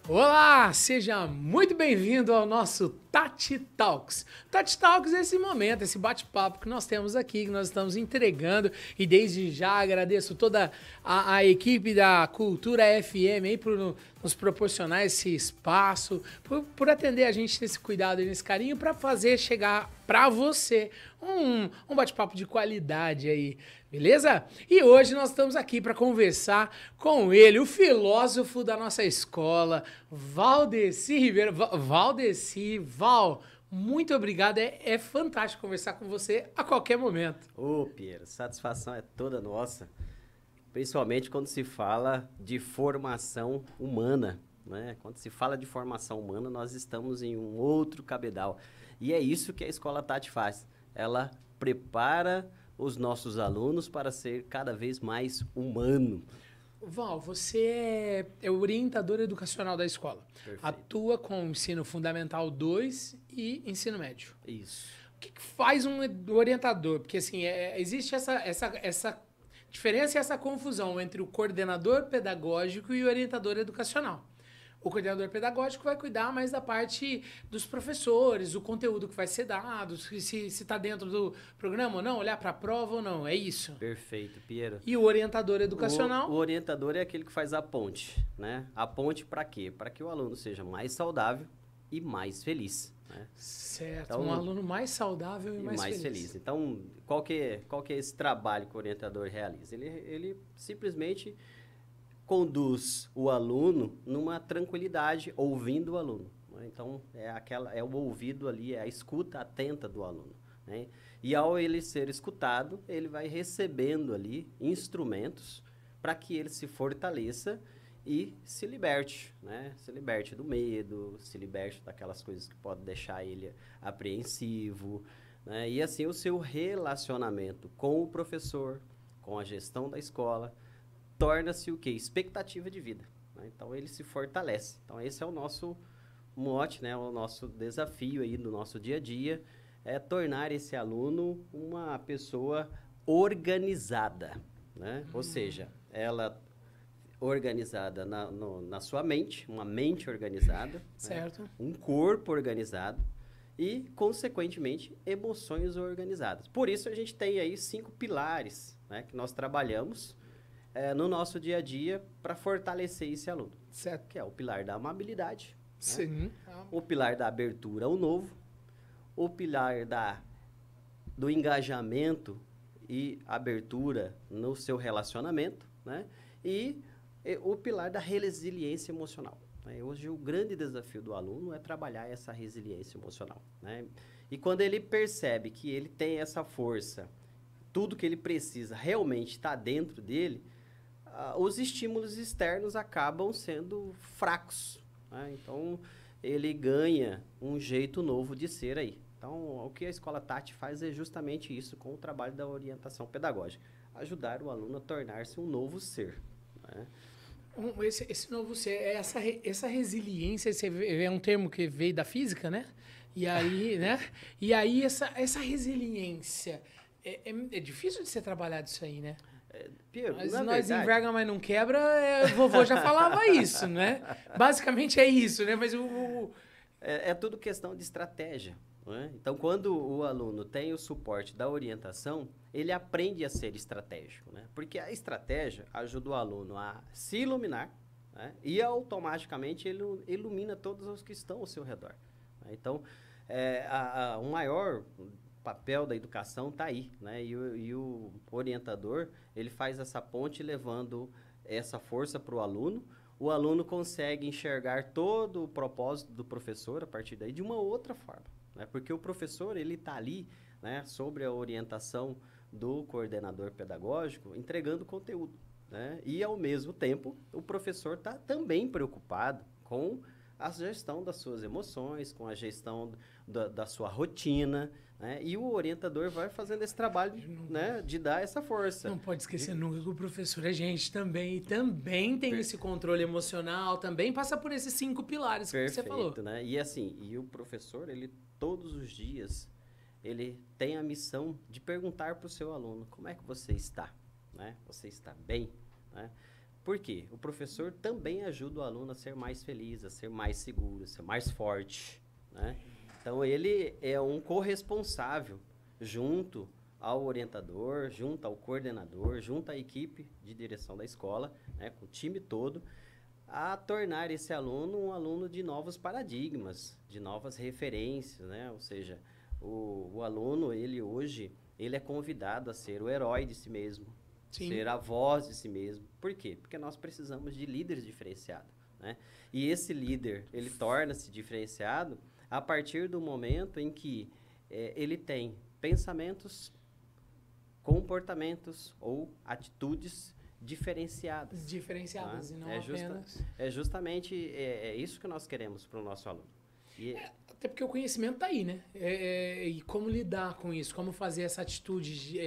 Olá, seja muito bem-vindo ao nosso Tati Talks. Tati Talks é esse momento, esse bate-papo que nós temos aqui, que nós estamos entregando. E desde já agradeço toda a equipe da Cultura FM aí por nos proporcionar esse espaço, por atender a gente nesse cuidado e nesse carinho, para fazer chegar para você um bate-papo de qualidade aí, beleza? E hoje nós estamos aqui para conversar com ele, o filósofo da nossa escola, Valdeci Ribeiro. Valdeci, Val, muito obrigado. É fantástico conversar com você a qualquer momento. Ô, Piero, satisfação é toda nossa, principalmente quando se fala de formação humana, né? Quando se fala de formação humana, nós estamos em um outro cabedal. E é isso que a Escola Tati faz. Ela prepara os nossos alunos para ser cada vez mais humano. Val, você é orientador educacional da escola. Perfeito. Atua com ensino fundamental 2 e ensino médio. Isso. O que faz um orientador? Porque assim, existe essa diferença e essa confusão entre o coordenador pedagógico e o orientador educacional. O coordenador pedagógico vai cuidar mais da parte dos professores, o conteúdo que vai ser dado, se está dentro do programa ou não, olhar para a prova ou não, é isso? Perfeito, Piero. E o orientador educacional? O orientador é aquele que faz a ponte, né? A ponte para quê? Para que o aluno seja mais saudável e mais feliz, né? Certo, Então, um aluno mais saudável e mais feliz. Então, qual que é esse trabalho que o orientador realiza? Ele simplesmente conduz o aluno numa tranquilidade, ouvindo o aluno, né? Então, é o ouvido ali, é a escuta atenta do aluno, né? E ao ele ser escutado, ele vai recebendo ali instrumentos para que ele se fortaleça e se liberte, né? Se liberte do medo, se liberte daquelas coisas que podem deixar ele apreensivo, né? E assim o seu relacionamento com o professor, com a gestão da escola, torna-se o quê? Expectativa de vida, né? Então, ele se fortalece. Então, esse é o nosso mote, né? O nosso desafio aí do nosso dia a dia, é tornar esse aluno uma pessoa organizada, né? Ou seja, ela organizada na sua mente, uma mente organizada, Certo. né? Um corpo organizado e, consequentemente, emoções organizadas. Por isso, a gente tem aí 5 pilares, né, que nós trabalhamos no nosso dia a dia para fortalecer esse aluno. Certo. Que é o pilar da amabilidade, Sim. né? O pilar da abertura ao novo, o pilar do engajamento e abertura no seu relacionamento, né? E o pilar da resiliência emocional, né? Hoje o grande desafio do aluno é trabalhar essa resiliência emocional, né? E quando ele percebe que ele tem essa força, tudo que ele precisa realmente está dentro dele, os estímulos externos acabam sendo fracos, né? Então, ele ganha um jeito novo de ser aí. Então, o que a Escola Tati faz é justamente isso com o trabalho da orientação pedagógica. Ajudar o aluno a tornar-se um novo ser, né? Esse novo ser, essa resiliência, é um termo que veio da física, né? E aí, né? E aí, essa resiliência, é difícil de ser trabalhado isso aí, né? Piero, Mas na nós verdade, enverga, mas não quebra, o vovô já falava isso, né? Basicamente é isso, né? Mas é tudo questão de estratégia, né? Então, quando o aluno tem o suporte da orientação, ele aprende a ser estratégico, né? Porque a estratégia ajuda o aluno a se iluminar, né? E automaticamente ele ilumina todos os que estão ao seu redor, né? Então, o maior papel da educação está aí, né? E o orientador, ele faz essa ponte levando essa força para o aluno consegue enxergar todo o propósito do professor a partir daí de uma outra forma, né? Porque o professor, ele está ali, né, sobre a orientação do coordenador pedagógico, entregando conteúdo, né? E, ao mesmo tempo, o professor está também preocupado com a gestão das suas emoções, com a gestão da sua rotina, né? E o orientador vai fazendo esse trabalho, né, de dar essa força. não pode esquecer nunca que o professor é gente também, e também tem esse controle emocional, também passa por esses 5 pilares que você falou. Perfeito, né? E assim, e o professor, ele todos os dias, ele tem a missão de perguntar para o seu aluno, como é que você está, né? Você está bem, né? Por quê? O professor também ajuda o aluno a ser mais feliz, a ser mais seguro, a ser mais forte, né? Então, ele é um corresponsável junto ao orientador, junto ao coordenador, junto à equipe de direção da escola, né, com o time todo, a tornar esse aluno um aluno de novos paradigmas, de novas referências, né? Ou seja, o aluno, ele hoje, ele é convidado a ser o herói de si mesmo, Sim. ser a voz de si mesmo. Por quê? Porque nós precisamos de líderes diferenciados, né? E esse líder, ele torna-se diferenciado a partir do momento em que ele tem pensamentos, comportamentos ou atitudes diferenciadas. Diferenciadas, Tá? e não apenas... É justamente isso que nós queremos para o nosso aluno. Até porque o conhecimento está aí, né? E como lidar com isso, como fazer essa atitude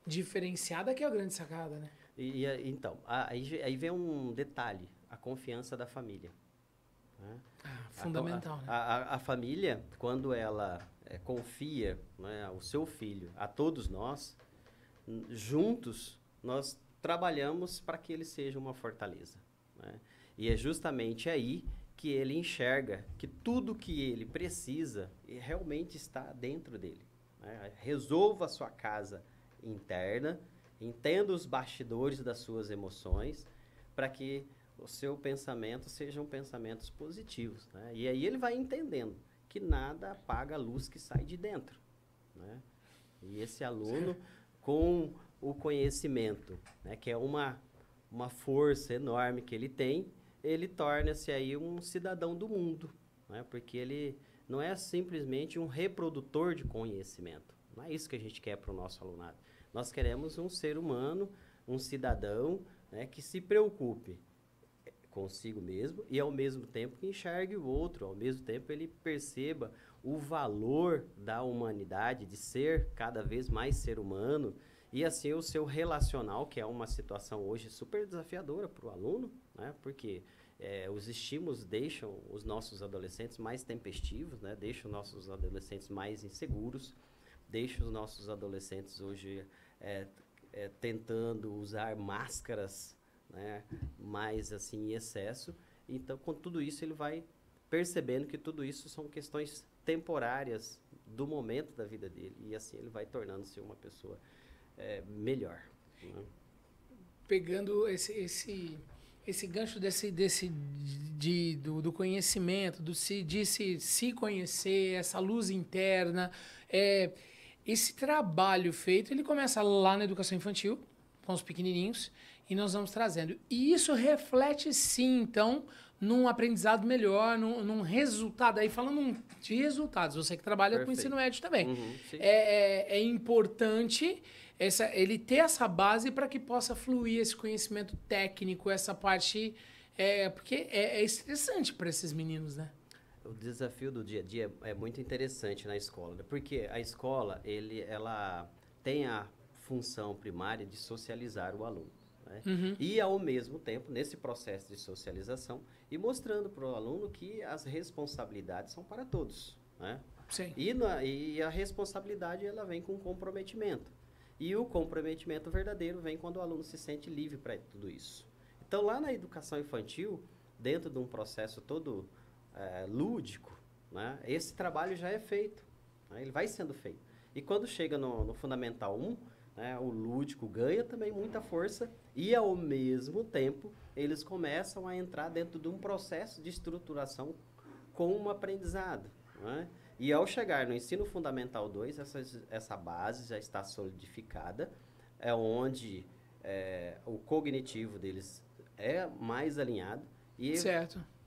diferenciada, que é a grande sacada, né? Então, aí vem um detalhe, a confiança da família. Né? Fundamental, né? A família, quando ela confia, né, o seu filho a todos nós, juntos, nós trabalhamos para que ele seja uma fortaleza. Né? E é justamente aí que ele enxerga que tudo que ele precisa realmente está dentro dele. Né? Resolva a sua casa interna, entenda os bastidores das suas emoções, para que o seu pensamento sejam pensamentos positivos. Né? E aí ele vai entendendo que nada apaga a luz que sai de dentro. Né? E esse aluno, com o conhecimento, né, que é uma força enorme que ele tem, ele torna-se aí um cidadão do mundo, né? Porque ele não é simplesmente um reprodutor de conhecimento. Não é isso que a gente quer para o nosso alunado. Nós queremos um ser humano, um cidadão, né, que se preocupe consigo mesmo e, ao mesmo tempo, que enxergue o outro, ao mesmo tempo ele perceba o valor da humanidade, de ser cada vez mais ser humano, e assim o seu relacional, que é uma situação hoje super desafiadora para o aluno, né? Porque os estímulos deixam os nossos adolescentes mais tempestivos, né? Deixam os nossos adolescentes mais inseguros, deixam os nossos adolescentes hoje tentando usar máscaras, né? Mais assim em excesso. Então, com tudo isso, ele vai percebendo que tudo isso são questões temporárias do momento da vida dele, e assim ele vai tornando-se uma pessoa melhor. Né? Pegando esse gancho do conhecimento, de se conhecer, essa luz interna, esse trabalho feito, ele começa lá na educação infantil, com os pequenininhos, e nós vamos trazendo. E isso reflete, sim, então, num aprendizado melhor, num resultado. Aí, falando de resultados, você que trabalha Perfeito. com ensino médio também. Uhum, é importante ele ter essa base para que possa fluir esse conhecimento técnico, essa parte... porque é estressante para esses meninos, né? O desafio do dia a dia é muito interessante na escola, né? Porque a escola, ela tem a função primária de socializar o aluno. Né? Uhum. E, ao mesmo tempo, nesse processo de socialização, e mostrando para o aluno que as responsabilidades são para todos. Né? Sim. E a responsabilidade, ela vem com comprometimento. E o comprometimento verdadeiro vem quando o aluno se sente livre para tudo isso. Então, lá na educação infantil, dentro de um processo todo lúdico, né, esse trabalho já é feito. Né, ele vai sendo feito. E quando chega no Fundamental 1, né, o lúdico ganha também muita força e, ao mesmo tempo, eles começam a entrar dentro de um processo de estruturação com um aprendizado. Né? E, ao chegar no Ensino Fundamental 2, essa base já está solidificada, é onde o cognitivo deles é mais alinhado e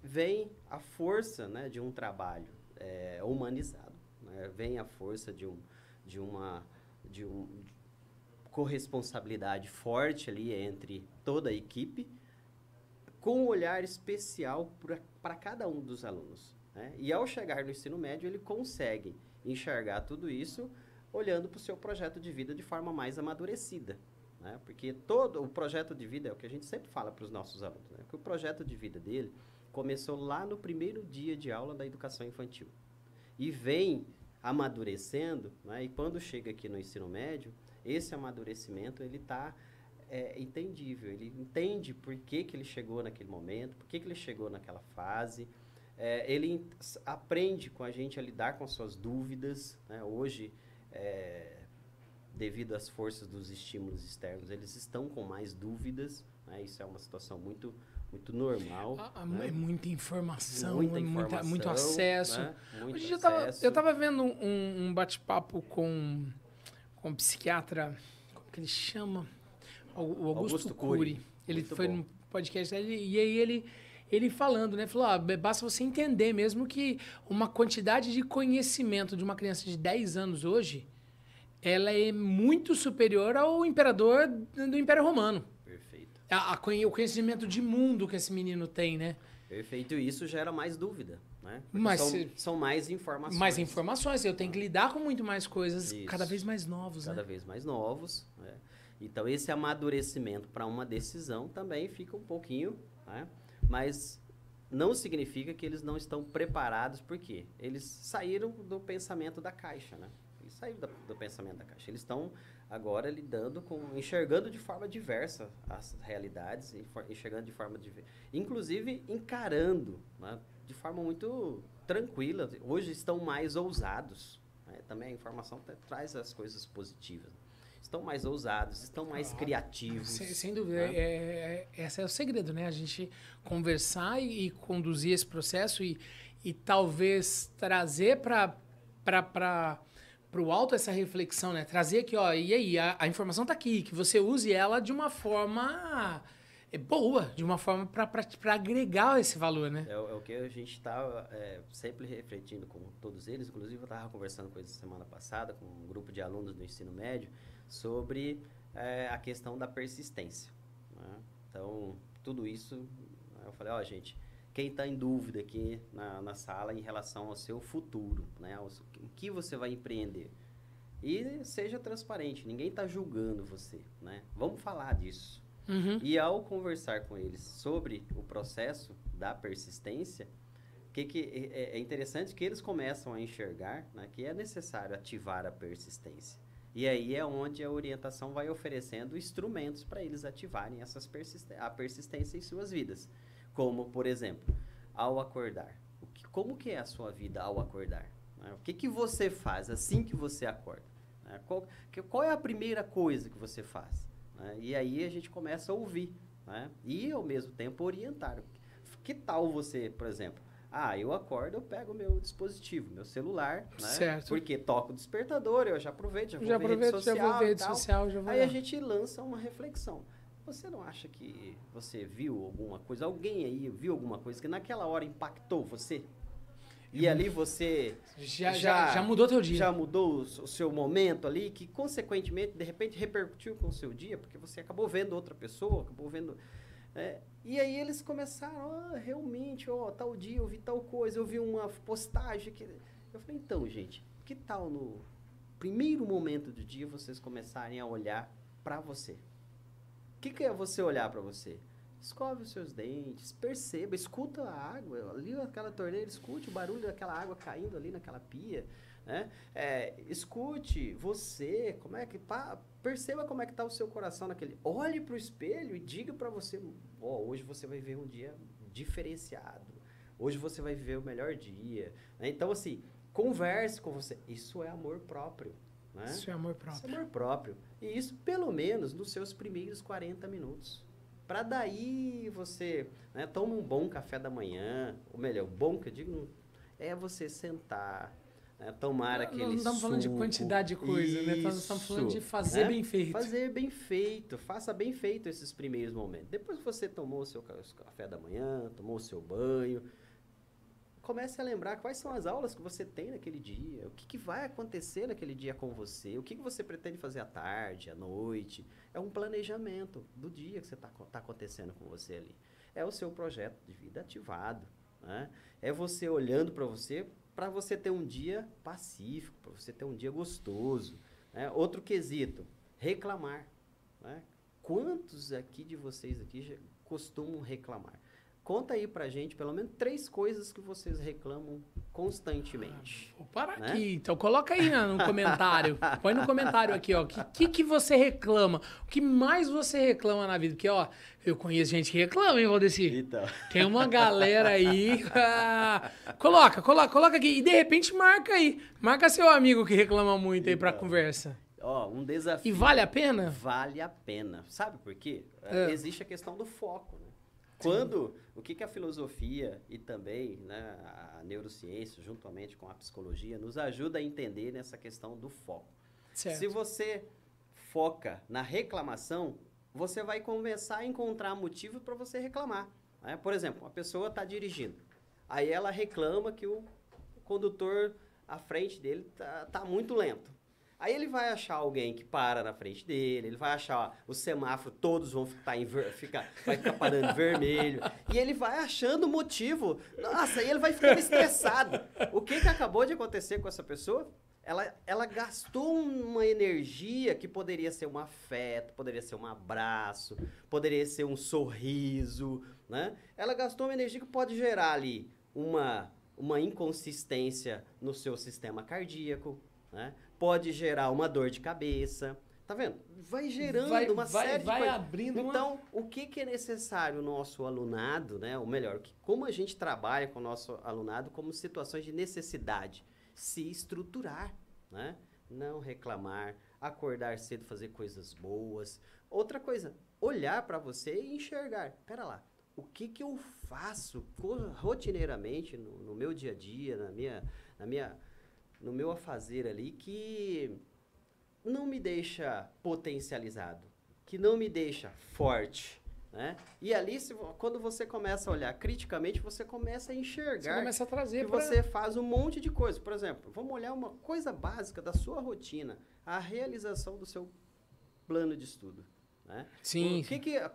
vem a força, né, de um trabalho humanizado, né? Vem a força de uma corresponsabilidade forte ali entre toda a equipe, com um olhar especial para cada um dos alunos. Né? E, ao chegar no ensino médio, ele consegue enxergar tudo isso olhando para o seu projeto de vida de forma mais amadurecida. Né? Porque todo o projeto de vida é o que a gente sempre fala para os nossos alunos, né? Que o projeto de vida dele começou lá no primeiro dia de aula da educação infantil. E vem amadurecendo, né? E quando chega aqui no ensino médio, esse amadurecimento ele está é entendível. Ele entende por que que ele chegou naquele momento, por que que ele chegou naquela fase. Ele aprende com a gente a lidar com suas dúvidas, né? Hoje, devido às forças dos estímulos externos, eles estão com mais dúvidas, né? Isso é uma situação muito, muito normal. É muita informação, muito informação, acesso. né? Muito Hoje acesso. eu estava vendo um bate-papo com um psiquiatra, como que ele chama? O Augusto Cury. Ele Muito foi bom. num podcast e aí ele falando, né? Falou, basta você entender mesmo que uma quantidade de conhecimento de uma criança de 10 anos hoje, ela é muito superior ao imperador do Império Romano. Perfeito. O conhecimento de mundo que esse menino tem, né? Perfeito. E isso gera mais dúvida, né? Porque Mas são mais informações. mais informações. Eu tenho que lidar com muito mais coisas, Isso. cada vez mais novos, Cada né? vez mais novos, né? Então, esse amadurecimento para uma decisão também fica um pouquinho, né? Mas não significa que eles não estão preparados, porque eles saíram do pensamento da caixa, né? Eles saíram do pensamento da caixa. Eles estão agora enxergando de forma diversa as realidades, enxergando de forma diversa, inclusive encarando, né? De forma muito tranquila. Hoje estão mais ousados, né? Também a informação traz as coisas positivas. Estão mais ousados, estão mais criativos. Sem dúvida. Né? Esse é o segredo, né? A gente conversar e conduzir esse processo e talvez trazer para o alto essa reflexão, né? Trazer aqui, ó, e aí, a informação está aqui, que você use ela de uma forma boa, de uma forma para agregar esse valor, né? É o que a gente está sempre refletindo com todos eles. Inclusive, eu estava conversando com eles semana passada, com um grupo de alunos do ensino médio, sobre a questão da persistência. Né? Então, tudo isso, eu falei, ó, gente, quem está em dúvida aqui na sala em relação ao seu futuro, né? O que você vai empreender? E seja transparente, ninguém está julgando você, né? Vamos falar disso. Uhum. E ao conversar com eles sobre o processo da persistência, que é interessante que eles começam a enxergar, né, que é necessário ativar a persistência. E aí é onde a orientação vai oferecendo instrumentos para eles ativarem a persistência em suas vidas. Como, por exemplo, ao acordar. Como que é a sua vida ao acordar? Né? O que você faz assim que você acorda? Né? Qual é a primeira coisa que você faz? Né? E aí a gente começa a ouvir, né? E ao mesmo tempo orientar. Que tal você, por exemplo, eu acordo, eu pego o meu dispositivo, meu celular, né? Certo. Porque toca o despertador, eu já aproveito, já vou ver rede social, já vou aí a gente lança uma reflexão. Você não acha que você viu alguma coisa, alguém aí viu alguma coisa que naquela hora impactou você? E ali você já mudou teu dia. Já mudou o seu momento ali, que consequentemente, de repente, repercutiu com o seu dia, porque você acabou vendo outra pessoa, acabou vendo... e aí eles começaram, realmente, tal dia eu vi tal coisa, eu vi uma postagem que... Eu falei, então, gente, que tal no primeiro momento do dia vocês começarem a olhar para você? O que é você olhar para você? Escove os seus dentes, perceba, escuta a água, ali naquela torneira, escute o barulho daquela água caindo ali naquela pia, né? Escute você, perceba como é que está o seu coração naquele... Olhe para o espelho e diga para você, hoje você vai viver um dia diferenciado, hoje você vai viver o melhor dia, né? Então, assim, converse com você, isso é amor próprio, né? Isso é amor próprio. Isso é amor próprio, e isso pelo menos nos seus primeiros 40 minutos. Para daí você, né, toma um bom café da manhã, ou melhor, bom que eu digo, é você sentar, né, tomar aquele suco. Não estamos falando de quantidade de coisa, né? Estamos falando de fazer bem feito. Fazer bem feito, faça bem feito esses primeiros momentos. Depois que você tomou o seu café da manhã, tomou o seu banho, comece a lembrar quais são as aulas que você tem naquele dia, o que vai acontecer naquele dia com você, o que você pretende fazer à tarde, à noite. É um planejamento do dia que tá acontecendo com você ali. É o seu projeto de vida ativado, né? É você olhando para você ter um dia pacífico, para você ter um dia gostoso, né? Outro quesito, reclamar, né? Quantos aqui de vocês aqui costumam reclamar? conta aí pra gente pelo menos 3 coisas que vocês reclamam constantemente. Vou parar né? aqui. Então coloca aí no comentário. Põe no comentário aqui, ó. O que você reclama? O que mais você reclama na vida? Porque, ó, eu conheço gente que reclama, hein, Valdeci? Então. Tem uma galera aí. Coloca aqui. E de repente marca aí. Marca seu amigo que reclama muito aí pra conversa. Ó, um desafio. E vale a pena? Vale a pena. Sabe por quê? Existe a questão do foco, né? O que a filosofia e também, né, a neurociência, juntamente com a psicologia, nos ajuda a entender nessa questão do foco. Certo. Se você foca na reclamação, você vai começar a encontrar motivo para você reclamar. Né? Por exemplo, uma pessoa está dirigindo, aí ela reclama que o condutor à frente dele tá muito lento. Aí ele vai achar alguém que para na frente dele, ele vai achar o semáforo, todos vão ficar parando em vermelho, e ele vai achando motivo. Nossa, aí ele vai ficando estressado. O que acabou de acontecer com essa pessoa? Ela gastou uma energia que poderia ser um afeto, poderia ser um abraço, poderia ser um sorriso, né? Ela gastou uma energia que pode gerar ali uma inconsistência no seu sistema cardíaco, né? Pode gerar uma dor de cabeça, tá vendo? Vai gerando uma série de coisas. Abrindo então, o que é necessário no nosso alunado, né? Ou melhor, como a gente trabalha com o nosso alunado como situações de necessidade? Se estruturar, né? Não reclamar, acordar cedo, fazer coisas boas. Outra coisa, olhar para você e enxergar. Pera lá, o que eu faço rotineiramente no meu dia a dia, no meu afazer ali, que não me deixa potencializado, que não me deixa forte, né? E ali, quando você começa a olhar criticamente, você começa a enxergar, você começa a trazer que você faz um monte de coisa. Por exemplo, vamos olhar uma coisa básica da sua rotina, a realização do seu plano de estudo, né? Sim.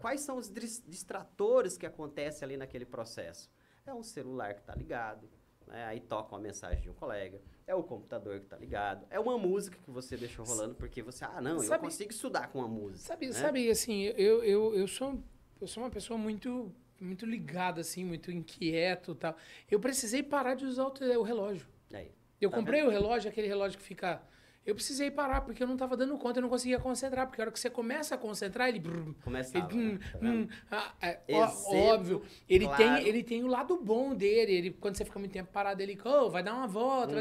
Quais são os distratores que acontecem ali naquele processo? É um celular que está ligado, né? Aí toca uma mensagem de um colega, é o computador que está ligado, é uma música que você deixou rolando porque você, eu consigo estudar com a música. Sabe, assim, eu sou uma pessoa muito, muito ligada, assim, muito inquieto e tal. Eu precisei parar de usar o relógio. Aí, eu comprei o relógio, aquele relógio que fica... Eu precisei parar, porque eu não estava dando conta, eu não conseguia concentrar. Porque a hora que você começa a concentrar, ele... Começava, óbvio. Ele, claro. ele tem o lado bom dele. Quando você fica muito tempo parado, ele vai dar uma volta.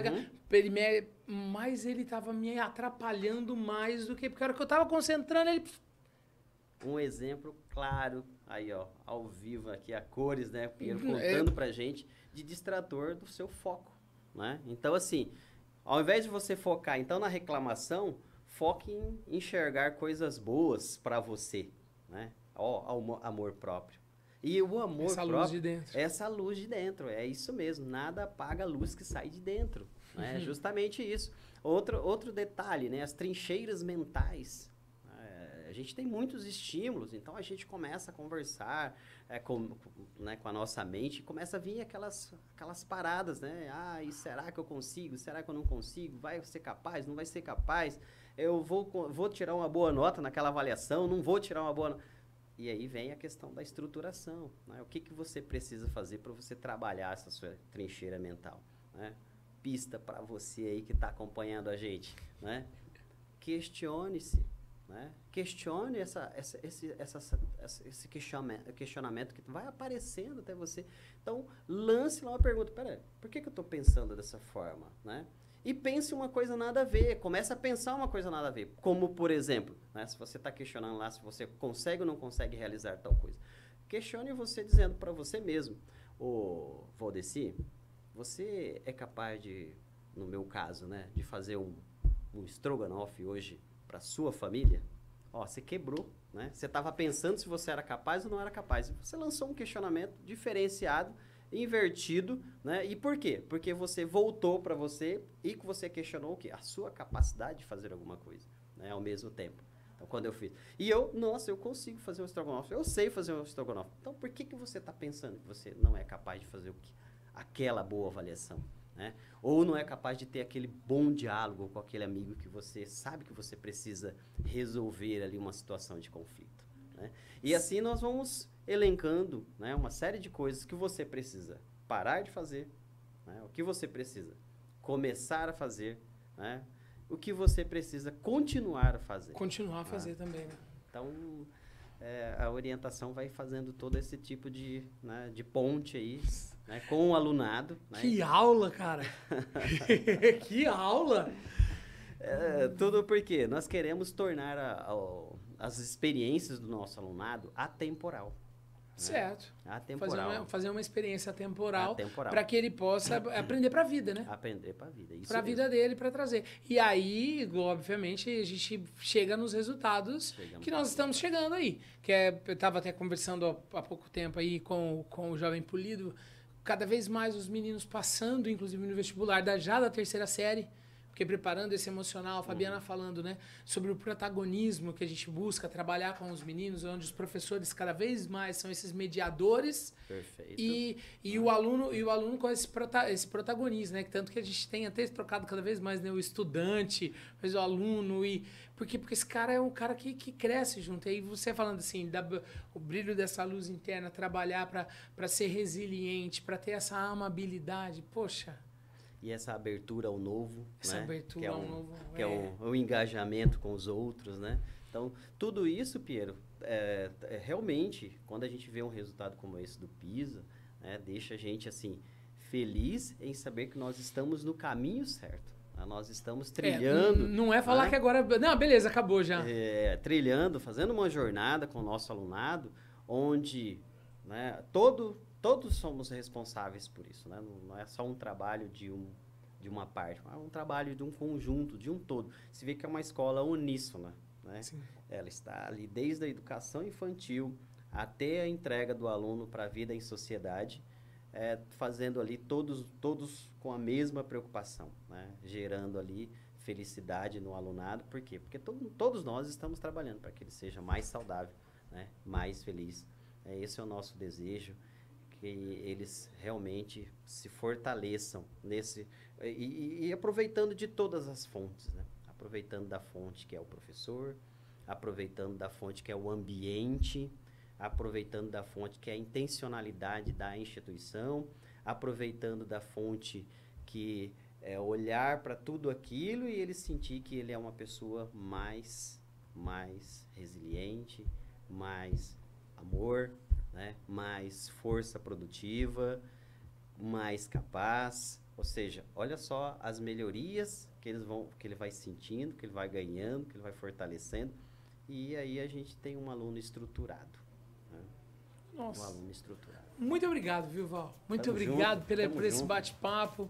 Mas ele estava me atrapalhando mais do que... Porque a hora que eu estava concentrando, ele... Um exemplo claro, aí ó, ao vivo aqui, a cores, né, Piero, contando pra gente, de distrator do seu foco, né? Então, assim, ao invés de você focar, então, na reclamação, foque em enxergar coisas boas pra você, né? Ó, amor próprio. E o amor essa próprio... luz de dentro. Essa luz de dentro, é isso mesmo, nada apaga a luz que sai de dentro, né? É justamente isso. Outro detalhe, né, as trincheiras mentais. A gente tem muitos estímulos, então a gente começa a conversar com a nossa mente, começa a vir aquelas paradas, né? E será que eu consigo? Será que eu não consigo? Vai ser capaz? Não vai ser capaz? Eu vou tirar uma boa nota naquela avaliação? Não vou tirar uma boa nota? E aí vem a questão da estruturação, né? O que você precisa fazer para você trabalhar essa sua trincheira mental, né? Pista para você aí que está acompanhando a gente, né? Questione-se. Né? Questione esse questionamento que vai aparecendo até você. Então, lance lá uma pergunta. Peraí, por que eu estou pensando dessa forma? Né? E pense uma coisa nada a ver. Comece a pensar uma coisa nada a ver. Como, por exemplo, né, se você está questionando lá se você consegue ou não consegue realizar tal coisa. Questione você dizendo para você mesmo. Ô, Valdeci, você é capaz de, no meu caso, né, de fazer um estrogonofe hoje para sua família? Ó, você quebrou, né? Você estava pensando se você era capaz ou não era capaz. Você lançou um questionamento diferenciado, invertido, né? E por quê? Porque você voltou para você e que você questionou o quê? A sua capacidade de fazer alguma coisa, né? Ao mesmo tempo. Então, quando eu fiz... E eu consigo fazer um estrogonofe. Eu sei fazer um estrogonofe. Então, por que você está pensando que você não é capaz de fazer aquela boa avaliação? Né? Ou não é capaz de ter aquele bom diálogo com aquele amigo que você sabe que você precisa resolver ali uma situação de conflito, né? E assim nós vamos elencando, né, uma série de coisas que você precisa parar de fazer, né, o que você precisa começar a fazer, né, o que você precisa continuar a fazer. Continuar a fazer também, né? Então, a orientação vai fazendo todo esse tipo de, né, de ponte aí, né, com o alunado. Né? Que aula, cara! Que aula! Tudo porque nós queremos tornar as experiências do nosso alunado atemporal. Certo. Né? Atemporal. Fazer uma experiência atemporal Atemporal. para que ele possa aprender para a vida, né? Aprender para a vida. Para a vida dele, para trazer. E aí, obviamente, a gente chega nos resultados que nós estamos chegando aí. Eu estava até conversando há pouco tempo aí com o Jovem Polido, cada vez mais os meninos passando, inclusive no vestibular, já da terceira série, porque preparando esse emocional, a Fabiana falando, né, sobre o protagonismo que a gente busca trabalhar com os meninos, onde os professores cada vez mais são esses mediadores. Perfeito. E o aluno com esse protagonismo, né, que tanto que a gente tem até trocado cada vez mais, né, o estudante, mas o aluno porque esse cara é um cara que cresce junto. E aí você falando assim, o brilho dessa luz interna, trabalhar para ser resiliente, para ter essa amabilidade, poxa. E essa abertura ao novo, essa né? abertura ao novo, que é o engajamento com os outros, né? Então, tudo isso, Piero, realmente, quando a gente vê um resultado como esse do PISA, né, deixa a gente, assim, feliz em saber que nós estamos no caminho certo. Né? Nós estamos trilhando... não é falar, né, que agora... Não, beleza, acabou já. Trilhando, fazendo uma jornada com o nosso alunado, onde, né, todos somos responsáveis por isso, né? Não é só um trabalho de uma parte, é um trabalho de um conjunto, de um todo. Se vê que é uma escola uníssona, né? Sim. Ela está ali desde a educação infantil até a entrega do aluno para a vida em sociedade, fazendo ali todos com a mesma preocupação, né? Gerando ali felicidade no alunado. Por quê? Porque todos nós estamos trabalhando para que ele seja mais saudável, né? Mais feliz. Esse é o nosso desejo, que eles realmente se fortaleçam nesse... E aproveitando de todas as fontes, né? Aproveitando da fonte que é o professor, aproveitando da fonte que é o ambiente, aproveitando da fonte que é a intencionalidade da instituição, aproveitando da fonte que é olhar para tudo aquilo e ele sentir que ele é uma pessoa mais resiliente, mais amor, né? Mais força produtiva, mais capaz. Ou seja, olha só as melhorias que ele vai sentindo, que ele vai ganhando, que ele vai fortalecendo. E aí a gente tem um aluno estruturado. Né? Nossa. Um aluno estruturado. Muito obrigado, viu, Val? Muito obrigado por esse bate-papo.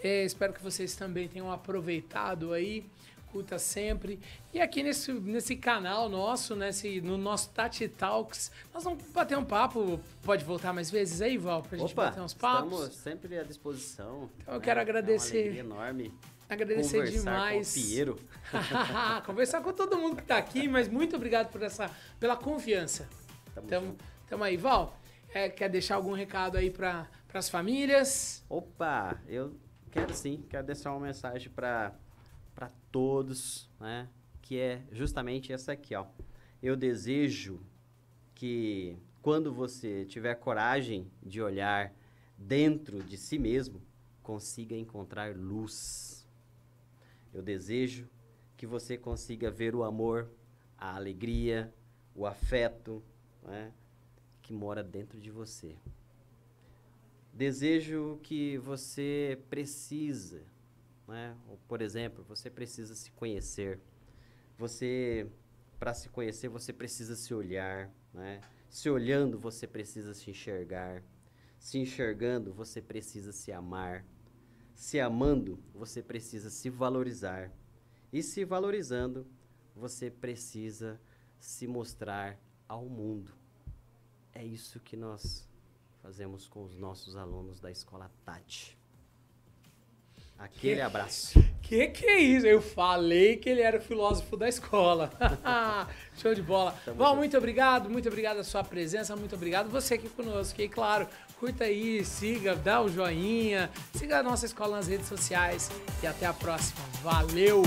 Espero que vocês também tenham aproveitado aí. Curta sempre. E aqui nesse canal nosso, no nosso Tati Talks, nós vamos bater um papo. Pode voltar mais vezes aí, Val, pra gente bater uns papos? Estamos sempre à disposição. Então eu quero agradecer. É uma alegria enorme. Agradecer demais. Com o Piero. Conversar com todo mundo que tá aqui, mas muito obrigado pela confiança. Tamo aí. Val, quer deixar algum recado aí para as famílias? Opa, eu quero sim. Quero deixar uma mensagem para todos, né? Que é justamente essa aqui, ó. Eu desejo que quando você tiver coragem de olhar dentro de si mesmo, consiga encontrar luz. Eu desejo que você consiga ver o amor, a alegria, o afeto, né, que mora dentro de você. Desejo que você precisa, né, por exemplo, você precisa se conhecer. Para se conhecer, você precisa se olhar, né? Se olhando, você precisa se enxergar. Se enxergando, você precisa se amar. Se amando, você precisa se valorizar. E se valorizando, você precisa se mostrar ao mundo. É isso que nós fazemos com os nossos alunos da Escola Tati. Aquele abraço. Que é isso? Eu falei que ele era o filósofo da escola. Show de bola. Val, muito obrigado a sua presença, muito obrigado você aqui conosco. E claro, curta aí, siga, dá o joinha, siga a nossa escola nas redes sociais e até a próxima. Valeu!